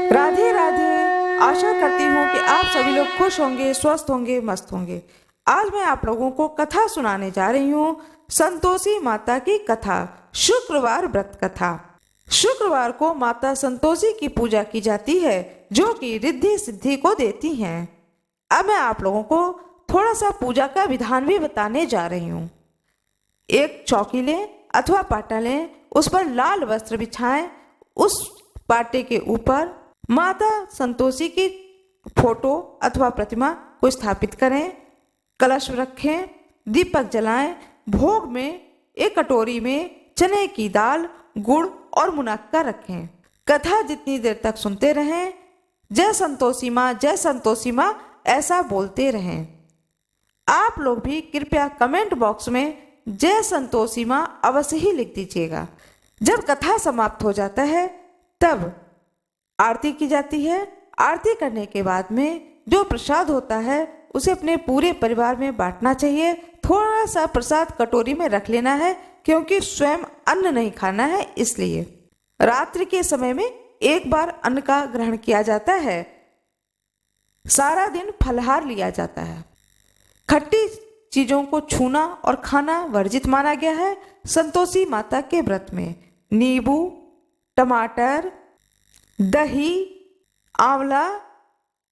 राधे राधे। आशा करती हूँ कि आप सभी लोग खुश होंगे, स्वस्थ होंगे, मस्त होंगे। आज मैं आप लोगों को कथा सुनाने जा रही हूँ, संतोषी माता की कथा, शुक्रवार व्रत कथा। शुक्रवार को माता संतोषी की पूजा की जाती है, जो कि रिद्धि सिद्धि को देती हैं। अब मैं आप लोगों को थोड़ा सा पूजा का विधान भी बताने जा रही हूँ। एक चौकी लें अथवा पाटा लें, उस पर लाल वस्त्र बिछाएं। उस पाटे के ऊपर माता संतोषी की फोटो अथवा प्रतिमा को स्थापित करें, कलश रखें, दीपक जलाएं। भोग में एक कटोरी में चने की दाल, गुड़ और मुनक्का रखें। कथा जितनी देर तक सुनते रहें, जय संतोषी माँ, जय संतोषी माँ ऐसा बोलते रहें। आप लोग भी कृपया कमेंट बॉक्स में जय संतोषी माँ अवश्य ही लिख दीजिएगा। जब कथा समाप्त हो जाता है तब आरती की जाती है। आरती करने के बाद में जो प्रसाद होता है उसे अपने पूरे परिवार में बांटना चाहिए। थोड़ा सा प्रसाद कटोरी में रख लेना है, क्योंकि स्वयं अन्न नहीं खाना है, इसलिए रात्रि के समय में एक बार अन्न का ग्रहण किया जाता है। सारा दिन फलाहार लिया जाता है। खट्टी चीजों को छूना और खाना वर्जित माना गया है। संतोषी माता के व्रत में नींबू, टमाटर, दही, आंवला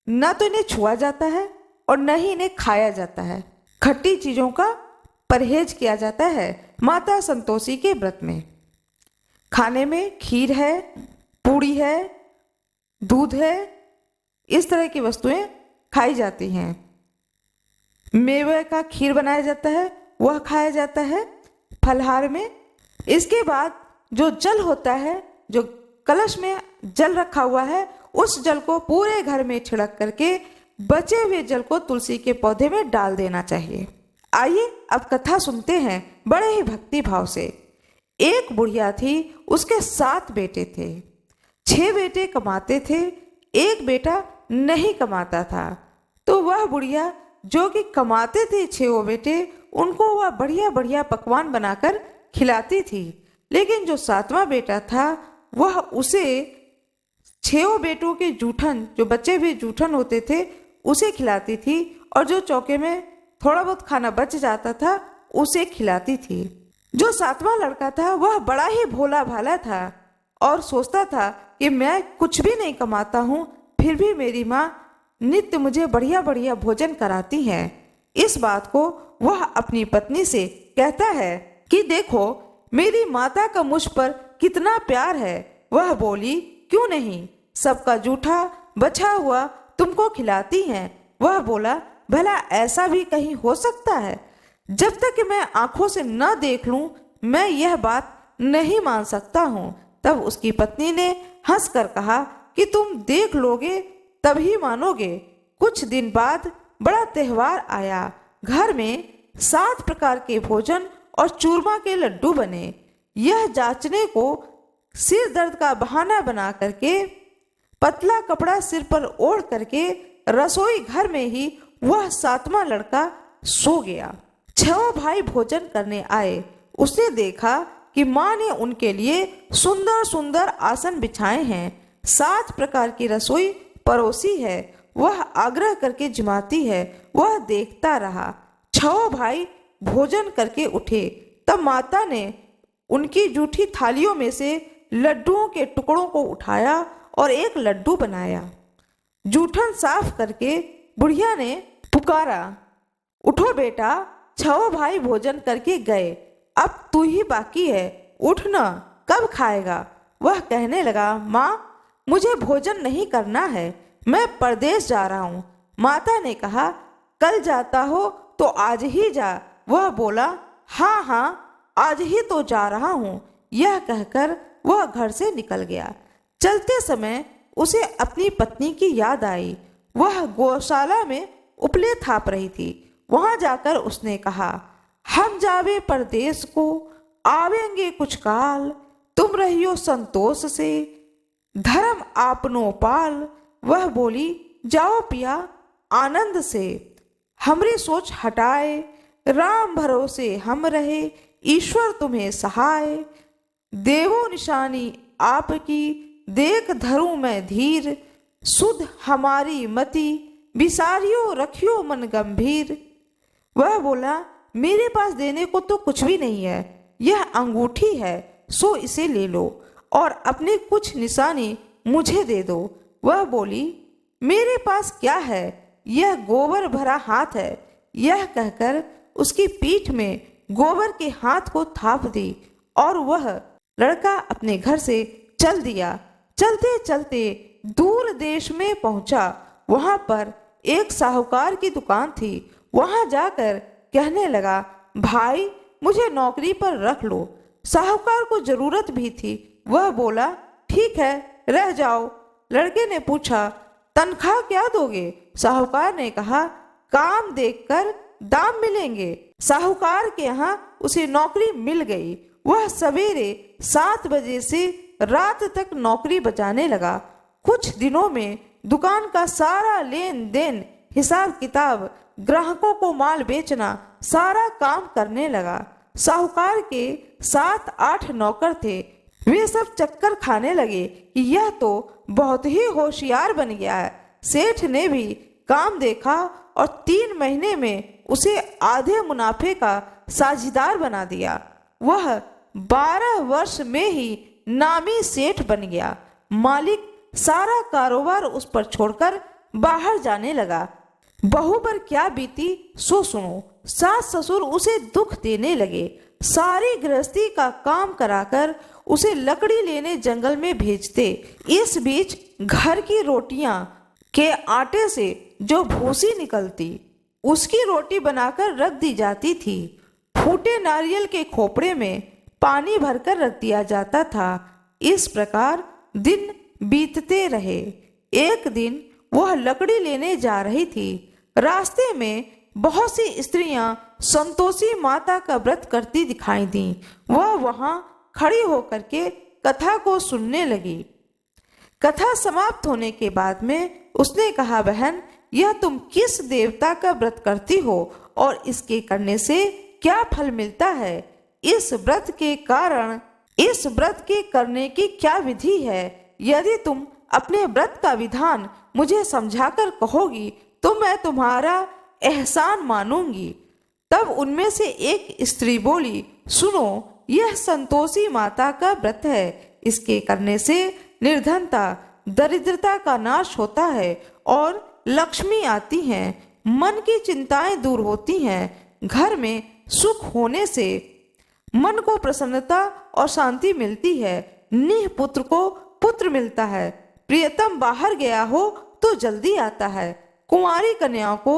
न तो इन्हें छुआ जाता है और न ही इन्हें खाया जाता है। खट्टी चीजों का परहेज किया जाता है माता संतोषी के व्रत में। खाने में खीर है, पूड़ी है, दूध है, इस तरह की वस्तुएं खाई जाती हैं। मेवे का खीर बनाया जाता है, वह खाया जाता है फलहार में। इसके बाद जो जल होता है, जो कलश में जल रखा हुआ है, उस जल को पूरे घर में छिड़क करके बचे हुए जल को तुलसी के पौधे में डाल देना चाहिए। आइए अब कथा सुनते हैं बड़े ही भक्ति भाव से। एक बुढ़िया थी, उसके 7 बेटे थे। 6 बेटे कमाते थे, एक बेटा नहीं कमाता था। तो वह बुढ़िया जो कि कमाते थे 6 बेटे, उनको वह बढ़िया बढ़िया पकवान बनाकर खिलाती थी। लेकिन जो 7वां बेटा था, वह उसे 6 बेटों के जूठन, जो बचे हुए जूठन होते थे, उसे खिलाती थी, और जो चौके में थोड़ा बहुत खाना बच जाता था उसे खिलाती थी। जो 7वां लड़का था वह बड़ा ही भोला भाला था और सोचता था कि मैं कुछ भी नहीं कमाता हूँ, फिर भी मेरी माँ नित्य मुझे बढ़िया बढ़िया भोजन कराती है। इस बात को वह अपनी पत्नी से कहता है कि देखो मेरी माता का मुझ पर कितना प्यार है। वह बोली, क्यों नहीं, सबका जूठा बचा हुआ तुमको खिलाती हैं। वह बोला, भला ऐसा भी कहीं हो सकता है? जब तक कि मैं आंखों से न देख लूं, मैं यह बात नहीं मान सकता हूं। तब उसकी पत्नी ने हंसकर कहा कि तुम देख लोगे तभी मानोगे। कुछ दिन बाद बड़ा त्योहार आया। घर में 7 प्रकार के भोजन और चूरमा के लड्डू बने। यह जांचने को सिर दर्द का बहाना बना करके पतला कपड़ा सिर पर ओढ़ करके रसोई घर में ही वह 7वां लड़का सो गया। 6 भाई भोजन करने आए। उसने देखा कि माँ ने उनके लिए सुंदर सुंदर आसन बिछाए हैं, 7 प्रकार की रसोई परोसी है। वह आग्रह करके जिमाती है। वह देखता रहा। 6 भाई भोजन करके उठे। तब माता ने उनकी जूठी थालियों में से लड्डुओं के टुकड़ों को उठाया और एक लड्डू बनाया। जूठन साफ करके बुढ़िया ने पुकारा, उठो बेटा, 6 भाई भोजन करके गए, अब तू ही बाकी है, उठ न, कब खाएगा? वह कहने लगा, माँ मुझे भोजन नहीं करना है, मैं परदेश जा रहा हूँ। माता ने कहा, कल जाता हो तो आज ही जा। वह बोला, हाँ हाँ आज ही तो जा रहा हूँ। यह कहकर वह घर से निकल गया। चलते समय उसे अपनी पत्नी की याद आई। वह गौशाला में उपले थाप रही थी। वहां जाकर उसने कहा, हम जावे परदेश को, आवेंगे कुछ काल, तुम रहियो संतोष से, धर्म आपनो पाल। वह बोली, जाओ पिया आनंद से, हमरी सोच हटाए, राम भरोसे हम रहे, ईश्वर तुम्हें सहाय, देवो निशानी आपकी, देख धरूं मैं धीर, सुध हमारी मति, बिसारियो रखियो मन गंभीर। वह बोला, मेरे पास देने को तो कुछ भी नहीं है, यह अंगूठी है, सो इसे ले लो और अपने कुछ निशानी मुझे दे दो। वह बोली, मेरे पास क्या है, यह गोबर भरा हाथ है। यह कहकर उसकी पीठ में गोबर के हाथ को थाप दी और वह लड़का अपने घर से चल दिया। चलते चलते दूर देश में पहुंचा। वहां पर एक साहूकार की दुकान थी। वहां जाकर कहने लगा, भाई मुझे नौकरी पर रख लो। साहूकार को जरूरत भी थी। वह बोला, ठीक है, रह जाओ। लड़के ने पूछा, तनख्वाह क्या दोगे? साहूकार ने कहा, काम देखकर दाम मिलेंगे। साहूकार के यहाँ उसे नौकरी मिल गई। वह सवेरे 7 बजे से रात तक नौकरी बजाने लगा। कुछ दिनों में दुकान का सारा लेन देन, हिसाब किताब, ग्राहकों को माल बेचना, सारा काम करने लगा। साहूकार के 7-8 नौकर थे। वे सब चक्कर खाने लगे कि यह तो बहुत ही होशियार बन गया है। सेठ ने भी काम देखा और 3 महीने में उसे आधे मुनाफे का साझीदार बना दिया। वह 12 वर्ष में ही नामी सेठ बन गया। मालिक सारा कारोबार उस पर छोड़कर बाहर जाने लगा। बहू पर क्या बीती सो सुनो। सास ससुर उसे दुख देने लगे। सारी गृहस्थी का काम कराकर उसे लकड़ी लेने जंगल में भेजते। इस बीच घर की रोटियां के आटे से जो भूसी निकलती, उसकी रोटी बनाकर रख दी जाती थी। फूटे नारियल के खोपड़े में पानी भरकर रख दिया जाता था। इस प्रकार दिन बीतते रहे। एक दिन वह लकड़ी लेने जा रही थी। रास्ते में बहुत सी स्त्रियां संतोषी माता का व्रत करती दिखाई दी। वह वहां खड़ी होकर के कथा को सुनने लगी। कथा समाप्त होने के बाद में उसने कहा, बहन, यह तुम किस देवता का व्रत करती हो और इसके करने से क्या फल मिलता है? इस व्रत के करने की क्या विधि है? यदि तुम अपने व्रत का विधान मुझे समझाकर कहोगी तो मैं तुम्हारा एहसान मानूंगी। तब उनमें से एक स्त्री बोली, सुनो, यह संतोषी माता का व्रत है। इसके करने से निर्धनता, दरिद्रता का नाश होता है और लक्ष्मी आती है। मन की चिंताएं दूर होती हैं। घर में सुख होने से मन को प्रसन्नता और शांति मिलती है। निः पुत्र को पुत्र मिलता है। प्रियतम बाहर गया हो तो जल्दी आता है। कुंवारी कन्याओं को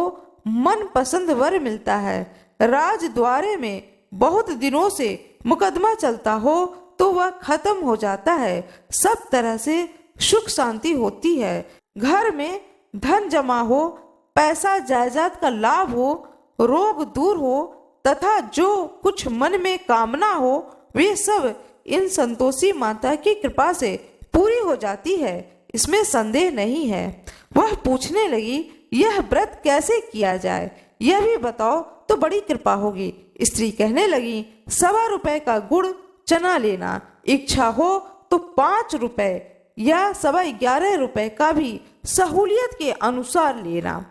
मन पसंद वर मिलता है। राजद्वारे में बहुत दिनों से मुकदमा चलता हो तो वह खत्म हो जाता है। सब तरह से सुख शांति होती है। घर में धन जमा हो, पैसा जायदाद का लाभ हो, रोग दूर हो तथा जो कुछ मन में कामना हो वे सब इन संतोषी माता की कृपा से पूरी हो जाती है। इसमें संदेह नहीं है। वह पूछने लगी, यह व्रत कैसे किया जाए, यह भी बताओ तो बड़ी कृपा होगी। स्त्री कहने लगी, 1.25 रुपए का गुड़ चना लेना, इच्छा हो तो 5 रुपए या 11.25 रुपए का भी सहूलियत के अनुसार लेना।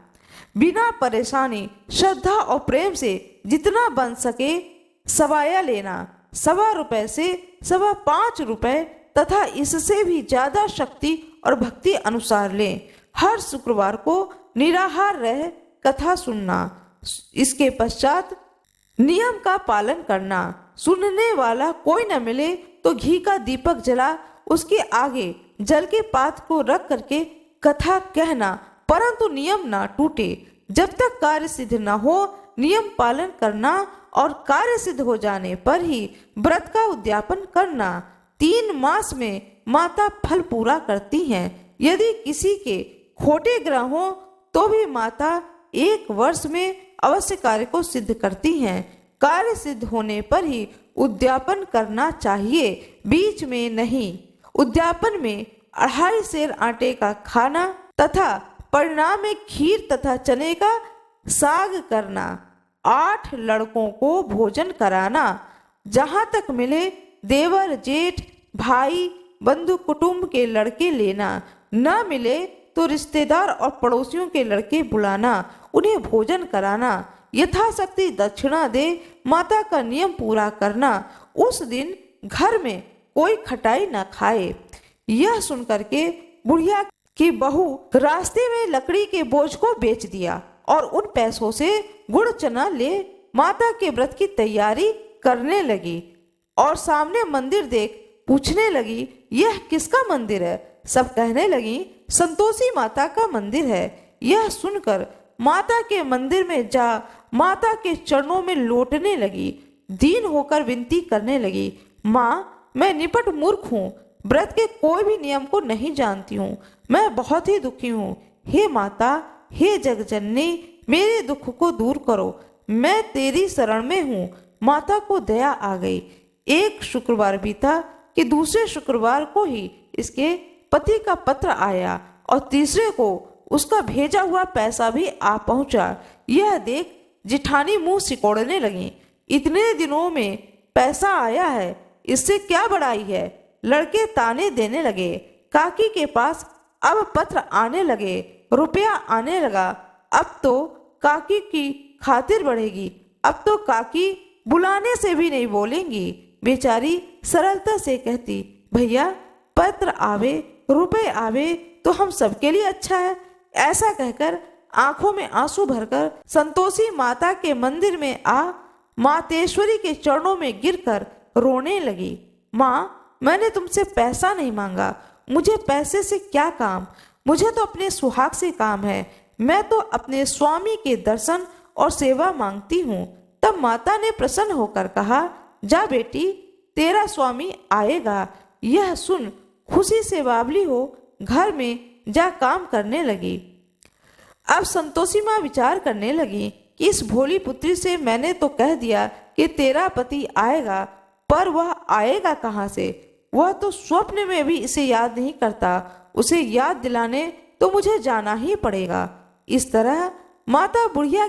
बिना परेशानी, श्रद्धा और प्रेम से जितना बन सके सवाया लेना। 1.25 रुपए से 5.25 रुपए तथा इससे भी ज्यादा शक्ति और भक्ति अनुसार लें। हर शुक्रवार को निराहार रह कथा सुनना। इसके पश्चात नियम का पालन करना। सुनने वाला कोई न मिले तो घी का दीपक जला उसके आगे जल के पात्र को रख करके कथा कहना, परंतु नियम ना टूटे। जब तक कार्य सिद्ध न हो नियम पालन करना और कार्य सिद्ध हो जाने पर ही व्रत का उद्यापन करना। 3 मास में माता फल पूरा करती हैं। यदि किसी के खोटे ग्रह हो तो भी माता 1 वर्ष में अवश्य कार्य को सिद्ध करती हैं। कार्य सिद्ध होने पर ही उद्यापन करना चाहिए, बीच में नहीं। उद्यापन में 2.5 सेर आटे का खाना तथा परिणाम में खीर तथा चने का साग करना। 8 लड़कों को भोजन कराना। जहाँ तक मिले देवर, जेठ, भाई बंधु कुटुंब के लड़के लेना, न मिले तो रिश्तेदार और पड़ोसियों के लड़के बुलाना, उन्हें भोजन कराना, यथाशक्ति दक्षिणा दे माता का नियम पूरा करना, उस दिन घर में कोई खटाई न खाए। यह सुनकर के बुढ़िया की बहू रास्ते में लकड़ी के बोझ को बेच दिया और उन पैसों से गुड़ चना ले माता के व्रत की तैयारी करने लगी और सामने मंदिर देख पूछने लगी, यह किसका मंदिर है? सब कहने लगी, संतोषी माता का मंदिर है। यह सुनकर माता के मंदिर में जा माता के चरणों में लौटने लगी, दीन होकर विनती करने लगी, माँ मैं निपट मूर्ख हूँ, व्रत के कोई भी नियम को नहीं जानती हूँ, मैं बहुत ही दुखी हूँ। हे माता, हे जगजननी, मेरे दुख को दूर करो, मैं तेरी शरण में हूँ। माता को दया आ गई। एक शुक्रवार बीता कि दूसरे शुक्रवार को ही इसके पति का पत्र आया और तीसरे को उसका भेजा हुआ पैसा भी आ पहुंचा। यह देख जिठानी मुंह सिकोड़ने लगी, इतने दिनों में पैसा आया है, इससे क्या बड़ाई है? लड़के ताने देने लगे। काकी के पास अब पत्र आने लगे, रुपया आने लगा। अब तो काकी की खातिर बढ़ेगी, अब तो काकी बुलाने से भी नहीं बोलेंगी। बेचारी सरलता से कहती, भैया पत्र आवे रुपए आवे तो हम सबके लिए अच्छा है। ऐसा कहकर आंखों में आंसू भरकर संतोषी माता के मंदिर में आ मातेश्वरी के चरणों में गिरकर रोने लगी। माँ, मैंने तुमसे पैसा नहीं मांगा, मुझे पैसे से क्या काम, मुझे तो अपने सुहाग से काम है, मैं तो अपने स्वामी के दर्शन और सेवा मांगती हूँ। तब माता ने प्रसन्न होकर कहा, जा बेटी, तेरा स्वामी आएगा। यह सुन खुशी से बावली हो घर में जा काम करने लगी। अब संतोषी माँ विचार करने लगी कि इस भोली पुत्री से मैंने तो कह दिया कि तेरा पति आएगा, पर वह आएगा कहाँ से? वह तो स्वप्न में भी इसे याद नहीं करता, उसे याद दिलाने तो मुझे जाना ही पड़ेगा। इस तरह माता बुढ़िया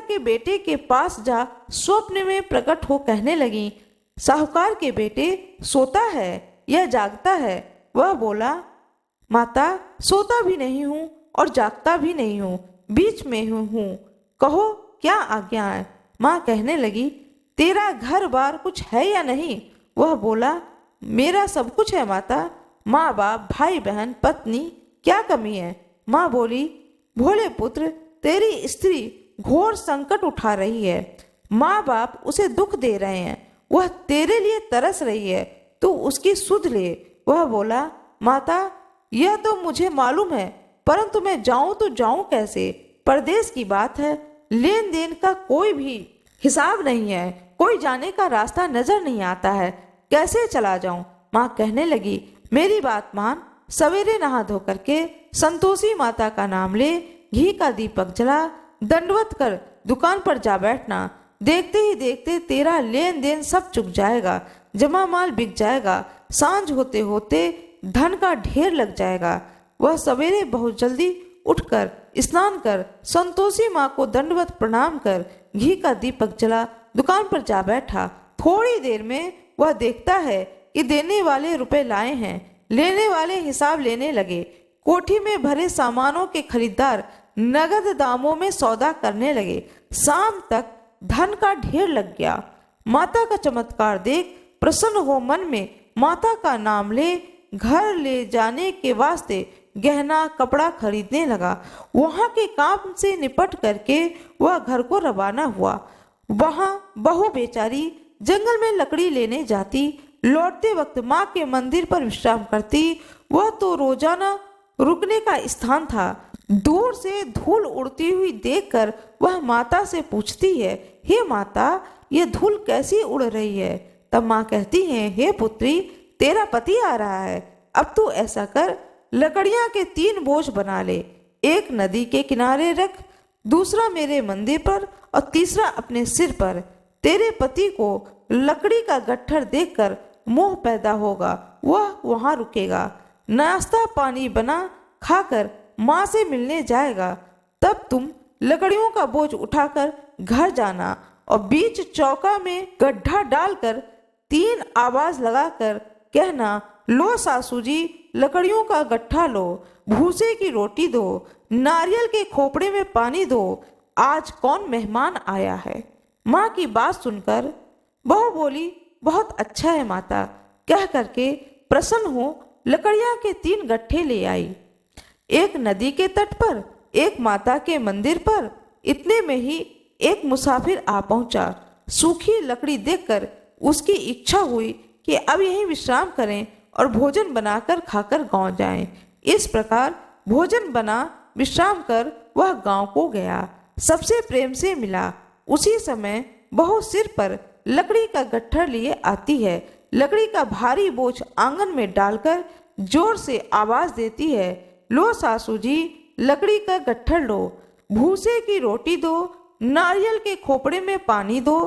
के बेटे के पास जा स्वप्न में प्रकट हो कहने लगी, साहूकार के बेटे सोता है या जागता है? वह बोला, माता सोता भी नहीं हूँ और जागता भी नहीं हूँ, बीच में हूँ, कहो क्या आज्ञा है? माँ कहने लगी, तेरा घर बार कुछ है या नहीं? वह बोला, मेरा सब कुछ है माता, माँ बाप भाई बहन पत्नी, क्या कमी है? माँ बोली, भोले पुत्र, तेरी स्त्री घोर संकट उठा रही है, माँ बाप उसे दुख दे रहे हैं, वह तेरे लिए तरस रही है, तू उसकी सुध ले। वह बोला, माता यह तो मुझे मालूम है, परंतु मैं जाऊं तो जाऊं कैसे? परदेश की बात है, लेन देन का कोई भी हिसाब नहीं है, कोई जाने का रास्ता नजर नहीं आता है, कैसे चला जाऊं? माँ कहने लगी, मेरी बात मान, सवेरे नहा धो करके संतोषी माता का नाम ले, घी का दीपक जला, दंडवत कर दुकान पर जा बैठना, देखते ही देखते तेरा लेन देन सब चुक जाएगा, जमा माल बिक जाएगा, सांझ होते होते धन का ढेर लग जाएगा। वह सवेरे बहुत जल्दी उठकर स्नान कर संतोषी माँ को दंडवत प्रणाम कर घी का दीपक जला दुकान पर जा बैठा। थोड़ी देर में वह देखता है कि देने वाले रुपए लाए हैं, लेने वाले हिसाब लेने लगे। कोठी में भरे सामानों के खरीदार नगद दामों में सौदा करने लगे। शाम तक धन का ढेर लग गया। माता का चमत्कार देख प्रसन्न हो मन में माता का नाम ले घर ले जाने के वास्ते गहना कपड़ा खरीदने लगा। वहां के काम से निपट करके वह घर को रवाना हुआ। वहां बहू बेचारी जंगल में लकड़ी लेने जाती, लौटते वक्त माँ के मंदिर पर विश्राम करती। वह तो रोजाना रुकने का स्थान था। दूर से धूल उड़ती हुई देखकर वह माता से पूछती है, हे माता, यह धूल कैसी उड़ रही है? तब माँ कहती है, हे पुत्री, तेरा पति आ रहा है, अब तू ऐसा कर, लकड़ियां के 3 बोझ बना ले, एक नदी के किनारे रख, दूसरा मेरे मंदिर पर और तीसरा अपने सिर पर। तेरे पति को लकड़ी का गट्ठर देखकर मोह पैदा होगा, वह वहां रुकेगा, नाश्ता पानी बना खाकर माँ से मिलने जाएगा। तब तुम लकड़ियों का बोझ उठाकर घर जाना और बीच चौका में गड्ढा डालकर 3 आवाज लगाकर कहना, लो सासू जी, लकड़ियों का गट्ठा लो, भूसे की रोटी दो, नारियल के खोपड़े में पानी दो, आज कौन मेहमान आया है। माँ की बात सुनकर बहू बोली, बहुत अच्छा है माता, कह करके प्रसन्न हो लकड़ियां के 3 गट्ठे ले आई। एक नदी के तट पर, एक माता के मंदिर पर। इतने में ही एक मुसाफिर आ पहुंचा। सूखी लकड़ी देखकर उसकी इच्छा हुई कि अब यहीं विश्राम करें और भोजन बनाकर खाकर गांव जाएं। इस प्रकार भोजन बना विश्राम कर वह गांव को गया, सबसे प्रेम से मिला। उसी समय बहू सिर पर लकड़ी का गट्ठर लिए आती है। लकड़ी का भारी बोझ आंगन में डालकर जोर से आवाज देती है, लो सासू जी, लकड़ी का गट्ठर लो, भूसे की रोटी दो, नारियल के खोपड़े में पानी दो,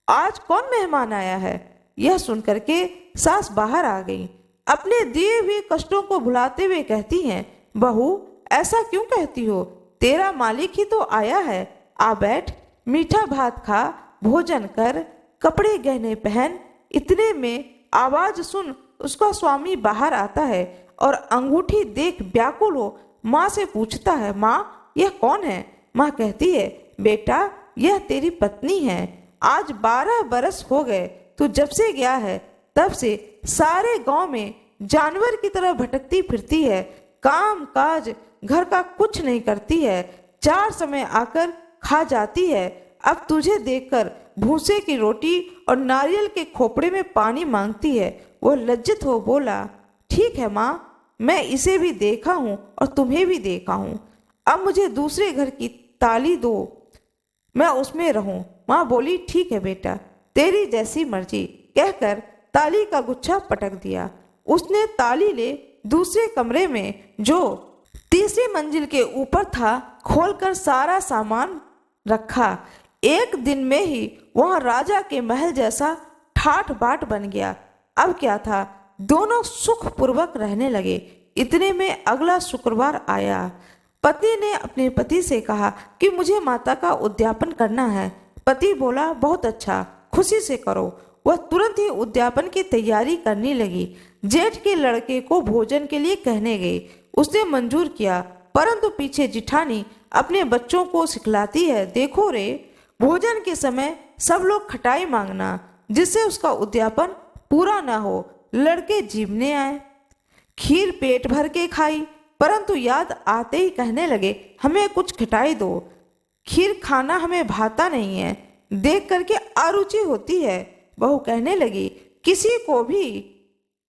आज कौन मेहमान आया है। यह सुनकर के सास बाहर आ गई। अपने दिए हुए कष्टों को भुलाते हुए कहती हैं, बहू ऐसा क्यों कहती हो, तेरा मालिक ही तो आया है, आ बैठ, मीठा भात खा, भोजन कर, कपड़े गहने पहन। इतने में आवाज सुन उसका स्वामी बाहर आता है और अंगूठी देख व्याकुल हो माँ से पूछता है, माँ यह कौन है। माँ कहती है, बेटा यह तेरी पत्नी है, आज 12 बरस हो गए, तू जब से गया है तब से सारे गांव में जानवर की तरह भटकती फिरती है, काम काज घर का कुछ नहीं करती है, 4 समय आकर खा जाती है। अब तुझे देखकर भूसे की रोटी और नारियल के खोपड़े में पानी मांगती है। वो लज्जित हो बोला, ठीक है माँ, मैं इसे भी देखा हूँ और तुम्हें भी देखा हूँ, अब मुझे दूसरे घर की ताली दो, मैं उसमें रहूं। माँ बोली, ठीक है बेटा, तेरी जैसी मर्जी, कहकर ताली का गुच्छा पटक दिया। उसने ताली ले दूसरे कमरे में जो तीसरी मंजिल के ऊपर था खोलकर सारा सामान रखा। एक दिन में ही वह राजा के महल जैसा ठाठ बाट बन गया। अब क्या था, दोनों सुखपूर्वक रहने लगे। इतने में अगला शुक्रवार आया। पत्नी ने अपने पति से कहा कि मुझे माता का उद्यापन करना है। पति बोला, बहुत अच्छा, खुशी से करो। वह तुरंत ही उद्यापन की तैयारी करने लगी। जेठ के लड़के को भोजन के लिए कहने गई। उसने मंजूर किया, परंतु पीछे जिठानी अपने बच्चों को सिखलाती है, देखो रे, भोजन के समय सब लोग खटाई मांगना, जिससे उसका उद्यापन पूरा ना हो, लड़के जीवने आए। खीर पेट भर के खाई, परंतु याद आते ही कहने लगे, हमें कुछ खटाई दो, खीर खाना हमें भाता नहीं है, देख करके अरुचि होती है। बहू कहने लगी, किसी को भी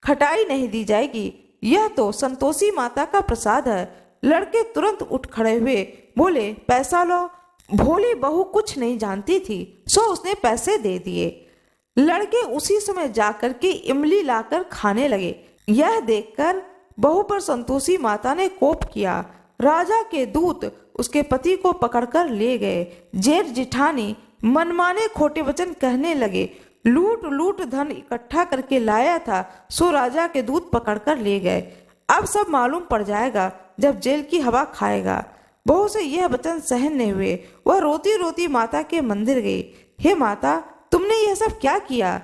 खटाई नहीं दी जाएगी, यह तो संतोषी माता का प्रसाद है। लड़के तुरंत उठ खड़े हुए, बोले, पैसा लो। भोली बहू कुछ नहीं जानती थी, सो उसने पैसे दे दिए। लड़के उसी समय जाकर के इमली लाकर खाने लगे। यह देखकर बहू पर संतोषी माता ने कोप किया। राजा के दूत उसके पति को पकड़कर ले गए। जेठ जिठानी मनमाने खोटे वचन कहने लगे, लूट लूट धन इकट्ठा करके लाया था, सो राजा के दूत पकड़कर ले गए। अब सब मालूम पड़ जाएगा जब जेल की हवा खाएगा। बहू से यह वचन सहन नहीं हुए। वह रोती रोती माता के मंदिर गई। हे माता, तुमने यह सब क्या किया?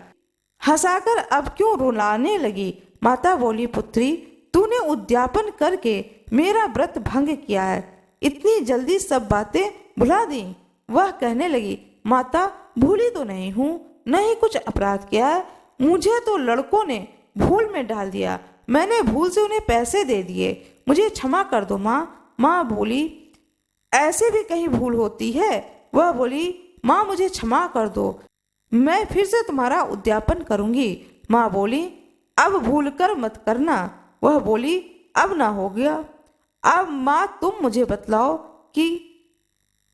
हंसाकर अब क्यों रुलाने लगी? माता बोली, पुत्री, तूने उद्यापन करके मेरा व्रत भंग किया है, इतनी जल्दी सब बातें भुला दी। वह कहने लगी, माता, भूली तो नहीं हूँ, न ही कुछ अपराध किया है, मुझे तो लड़कों ने भूल में डाल दिया, मैंने भूल से उन्हें पैसे दे दिए, मुझे क्षमा कर दो माँ। माँ बोली, ऐसे भी कहीं भूल होती है? वह बोली, माँ मुझे क्षमा कर दो, मैं फिर से तुम्हारा उद्यापन करूंगी। माँ बोली, अब भूल कर मत करना। वह बोली, अब ना हो गया। अब माँ तुम मुझे बतलाओ कि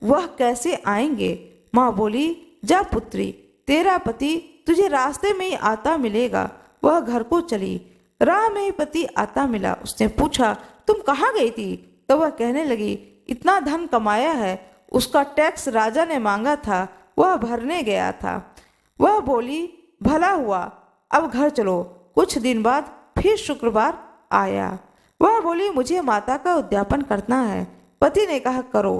वह कैसे आएंगे। माँ बोली, जा पुत्री, तेरा पति तुझे रास्ते में ही आता मिलेगा। वह घर को चली। राह में ही पति आता मिला। उसने पूछा, तुम कहाँ गई थी? तो वह कहने लगी, इतना धन कमाया है, उसका टैक्स राजा ने मांगा था, वह भरने गया था। वह बोली, भला हुआ, अब घर चलो। कुछ दिन बाद फिर शुक्रवार आया। वह बोली, मुझे माता का उद्यापन करना है। पति ने कहा, करो।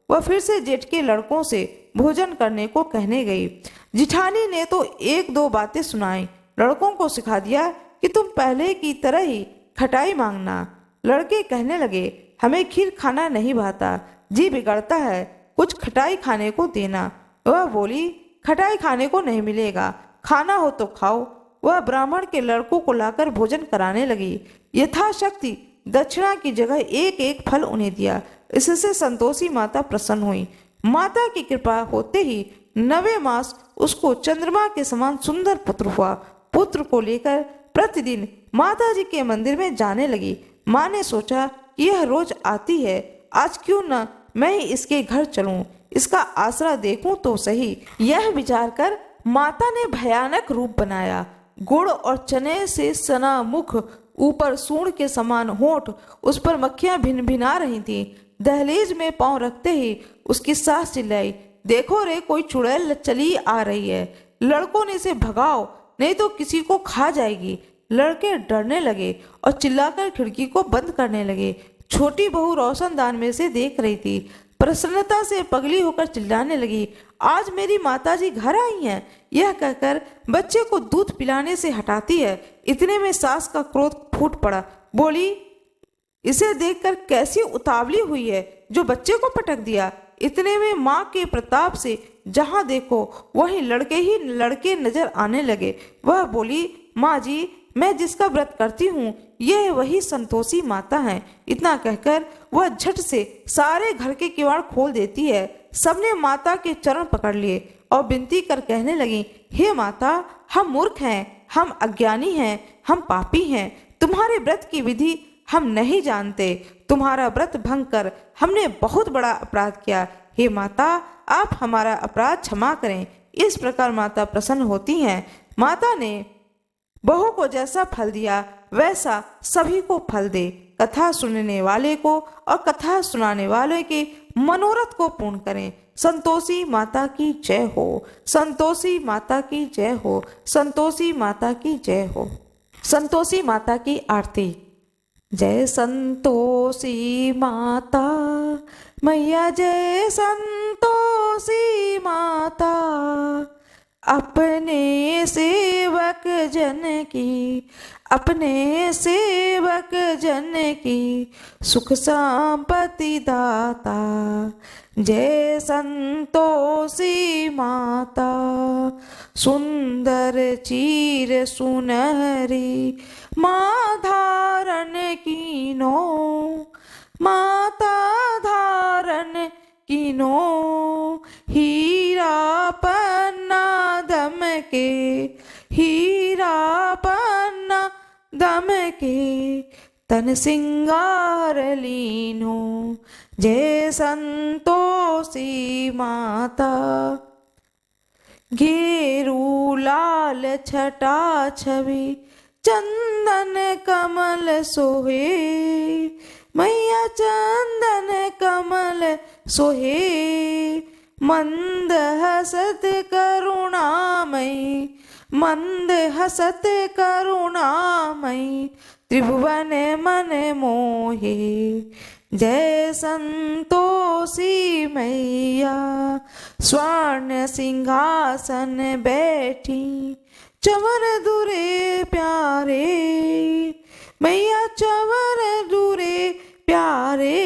वह फिर से जेठ के लड़कों से भोजन करने को कहने गई। जिठानी ने तो एक दो बातें सुनाई, लड़कों को सिखा दिया कि तुम पहले की तरह ही खटाई मांगना। लड़के कहने लगे, हमें खीर खाना नहीं भाता, जी बिगड़ता है, कुछ खटाई खाने को देना। वह बोली, खटाई खाने को नहीं मिलेगा, खाना हो तो खाओ। वह ब्राह्मण के लड़कों को लाकर भोजन कराने लगी। यथाशक्ति दक्षिणा की जगह एक एक फल उन्हें दिया। इससे संतोषी माता प्रसन्न हुई। माता की कृपा होते ही 9वें मास उसको चंद्रमा के समान सुंदर पुत्र हुआ। पुत्र को लेकर प्रतिदिन माता जी के मंदिर में जाने लगी। माँ ने सोचा कि यह रोज आती है, आज क्यों न मैं ही इसके घर चलूं, इसका आसरा देखूं तो सही। यह विचार कर माता ने भयानक रूप बनाया। गुड़ और चने से सना मुख, ऊपर सूंड के समान होंठ, उस पर मक्खियां भिन भिना रही थीं। दहलीज में पांव रखते ही उसकी सास चिल्लाई, देखो रे, कोई चुड़ैल चली आ रही है, लड़कों ने इसे भगाओ, नहीं तो किसी को खा जाएगी। लड़के डरने लगे और चिल्लाकर खिड़की को बंद करने लगे। छोटी बहू रोशनदान में से देख रही थी। प्रसन्नता से पगली होकर चिल्लाने लगी, आज मेरी माताजी घर आई हैं। यह कहकर बच्चे को दूध पिलाने से हटाती है। इतने में सास का क्रोध फूट पड़ा। बोली, इसे देखकर कैसी उतावली हुई है जो बच्चे को पटक दिया। इतने में माँ के प्रताप से जहाँ देखो वहीं लड़के ही लड़के नजर आने लगे। वह बोली, माँ जी, मैं जिसका व्रत करती हूँ यह वही संतोषी माता है। इतना कहकर वह झट से सारे घर के किवाड़ खोल देती है। सबने माता के चरण पकड़ लिए और विनती कर कहने लगी, हे माता, हम मूर्ख हैं, हम अज्ञानी हैं, हम पापी हैं, तुम्हारे व्रत की विधि हम नहीं जानते। तुम्हारा व्रत भंग कर हमने बहुत बड़ा अपराध किया। हे माता, आप हमारा अपराध क्षमा करें। इस प्रकार माता प्रसन्न होती हैं। माता ने बहू को जैसा फल दिया वैसा सभी को फल दे। कथा सुनने वाले को और कथा सुनाने वाले के मनोरथ को पूर्ण करें। संतोषी माता की जय हो, संतोषी माता की जय हो, संतोषी माता की जय हो। संतोषी माता की आरती। जय संतोषी माता मैया, जय संतोषी माता, अपने सेवक जन की, अपने सेवक जन की सुख संपत्ति दाता। जय संतोषी माता, सुंदर चीर सुनहरी माँ धारण कीनो, माता धारण कीनो, हीरा पन्ना दम के, हीरा पन्ना दम के, तन सिंगार लीनो। जय संतोषी माता। गेरू लाल छटा छवि चंदन कमल सोहे, मैया चंदन कमल सोहे, मंद हसत करुणामयी, मंद हसत करुणामयी, त्रिभुवन मन मोहे। जय संतोषी मैया, स्वर्ण सिंहासन बैठी, चवर दुरे प्यारे, मैया चवर दुरे प्यारे,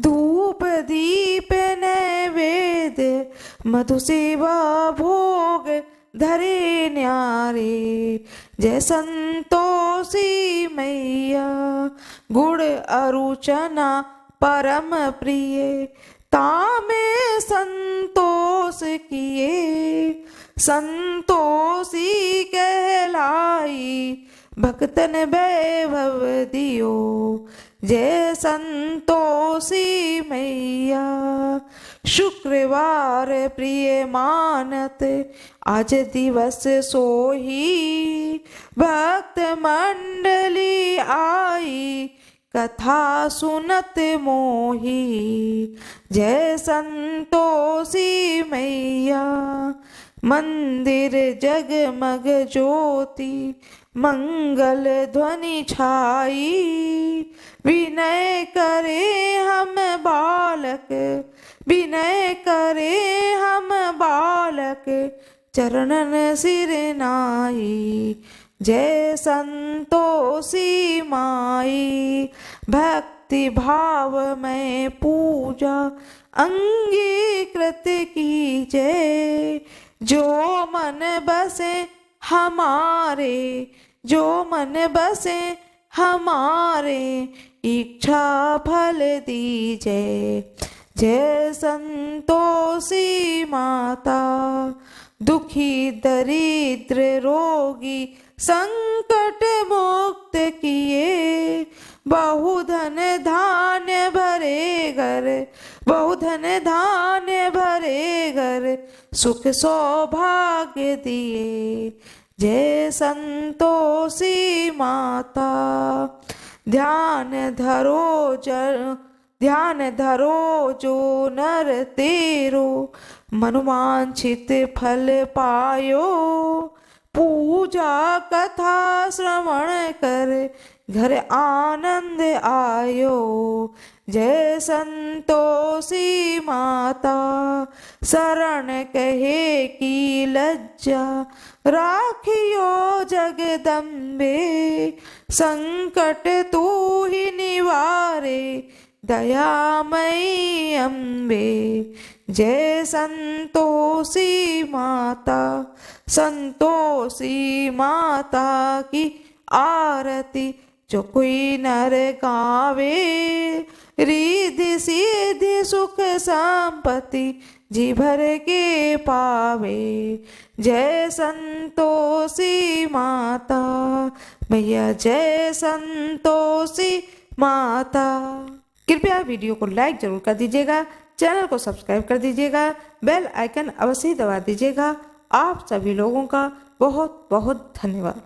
धूप दीप नैवेद्य मधु सेवा भोग धरे न्यारे। जय संतोषी मैया, गुड़ अरुचना परम प्रिय, तामे संतोष किए, संतोषी कहलाई, भक्तन वैभव दियो। जय संतोषी मैया, शुक्रवार प्रिय मानत आज दिवस सोही, भक्त मंडली आई कथा सुनत मोही। जय संतोषी मैया, मंदिर जगमग ज्योति मंगल ध्वनि छाई। विनय करे हम बालक, विनय करे हम बालक, चरणन सिर नाई। जय संतोषी माई, भक्ति भाव में पूजा अंगीकृत कीजय। जो मन बसे हमारे, जो मन बसे हमारे, इच्छा फल दीजय। जय संतोषी माता, दुखी दरिद्र रोगी संकट मुक्त किए। बहुधन धान्य भरे घर, बहुधन धान्य भरे घर, सुख सौभाग्य दिए। जय संतोषी माता, ध्यान धरो ध्यान धरो जो नर तेरो, मनोवांछित फल पायो। पूजा कथा श्रवण कर, घर आनंद आयो। जय संतोषी माता, शरण कहे की लज्जा, राखियो जगदम्बे। संकट तू ही निवारे, दयामयी अम्बे। जय संतोषी माता, संतोषी माता की आरती जो कोई नर गावे। रिद्धि सिद्धि सुख संपत्ति जी भर के पावे। जय संतोषी माता, मैया जय संतोषी माता। कृपया वीडियो को लाइक जरूर कर दीजिएगा, चैनल को सब्सक्राइब कर दीजिएगा, बेल आइकन अवश्य दबा दीजिएगा। आप सभी लोगों का बहुत बहुत धन्यवाद।